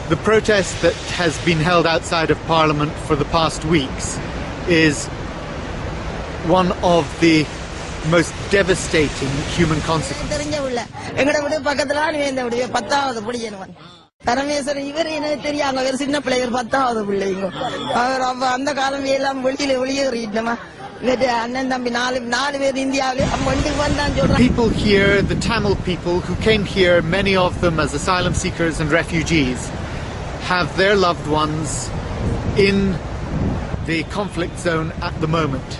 The protest that has been held outside of Parliament for the past weeks is one of the most devastating human consequences. People here, the Tamil people who came here, many of them as asylum seekers and refugees, have their loved ones in the conflict zone at the moment,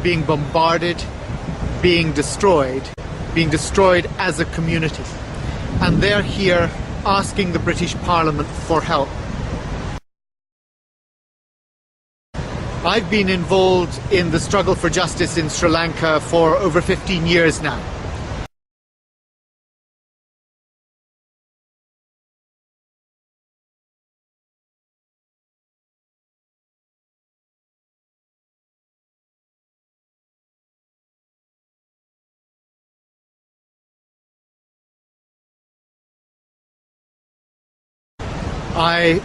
being bombarded, being destroyed as a community. And they're here asking the British Parliament for help. I've been involved in the struggle for justice in Sri Lanka for over 15 years now. I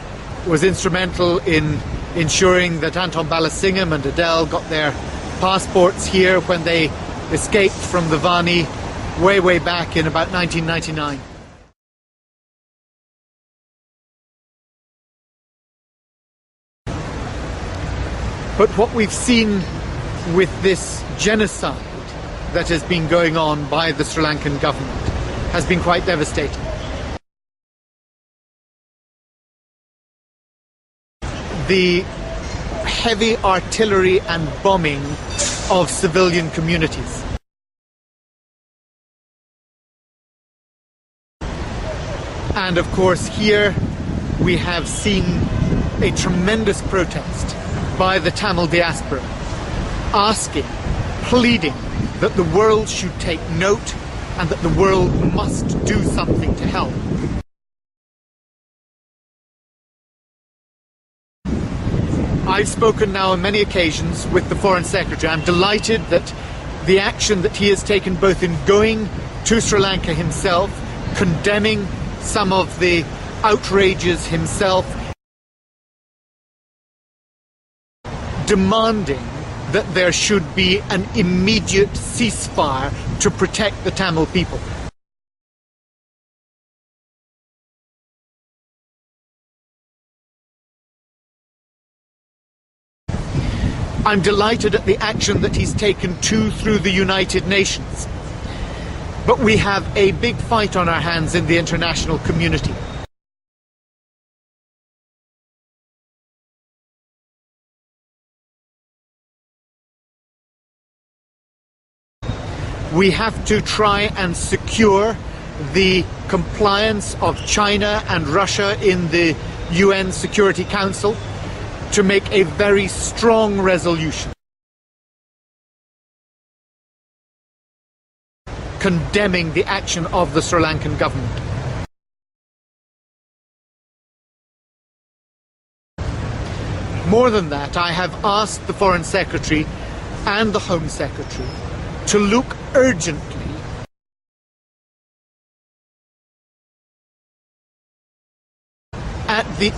was instrumental in ensuring that Anton Balasingham and Adele got their passports here when they escaped from the Vani way back in about 1999. But what we've seen with this genocide that has been going on by the Sri Lankan government has been quite devastating. The heavy artillery and bombing of civilian communities. And of course here we have seen a tremendous protest by the Tamil diaspora, asking, pleading that the world should take note and that the world must do something to help. I've spoken now on many occasions with the Foreign Secretary. I'm delighted that the action that he has taken, both in going to Sri Lanka himself, condemning some of the outrages himself, demanding that there should be an immediate ceasefire to protect the Tamil people. I'm delighted at the action that he's taken too through the United Nations. But we have a big fight on our hands in the international community. We have to try and secure the compliance of China and Russia in the UN Security Council to make a very strong resolution condemning the action of the Sri Lankan government. More than that, I have asked the Foreign Secretary and the Home Secretary to look urgently at the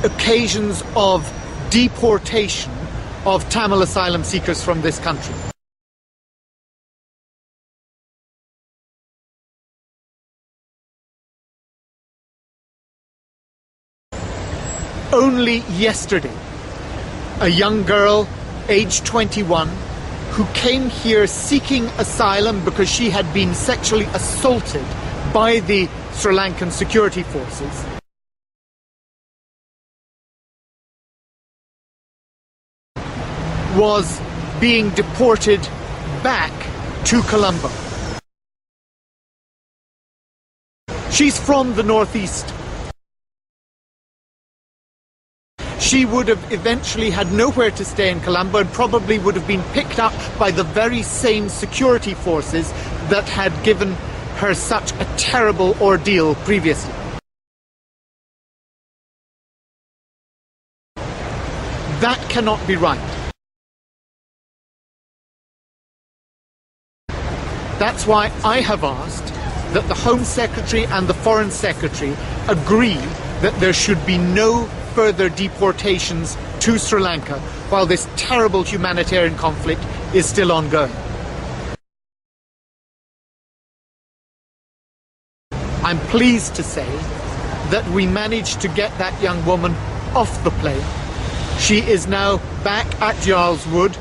occasions of deportation of Tamil asylum seekers from this country. Only yesterday, a young girl, aged 21, who came here seeking asylum because she had been sexually assaulted by the Sri Lankan security forces, was being deported back to Colombo. She's from the northeast. She would have eventually had nowhere to stay in Colombo and probably would have been picked up by the very same security forces that had given her such a terrible ordeal previously. That cannot be right. That's why I have asked that the Home Secretary and the Foreign Secretary agree that there should be no further deportations to Sri Lanka while this terrible humanitarian conflict is still ongoing. I'm pleased to say that we managed to get that young woman off the plane. She is now back at Giles Wood.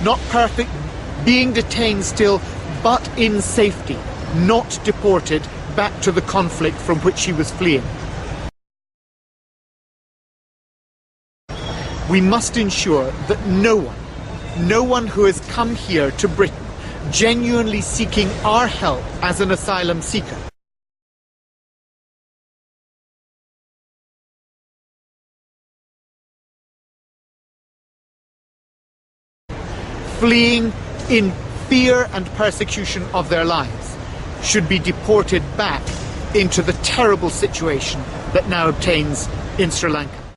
Not perfect, being detained still, but in safety, not deported back to the conflict from which she was fleeing. We must ensure that no one who has come here to Britain genuinely seeking our help as an asylum seeker, fleeing in fear and persecution of their lives, should be deported back into the terrible situation that now obtains in Sri Lanka.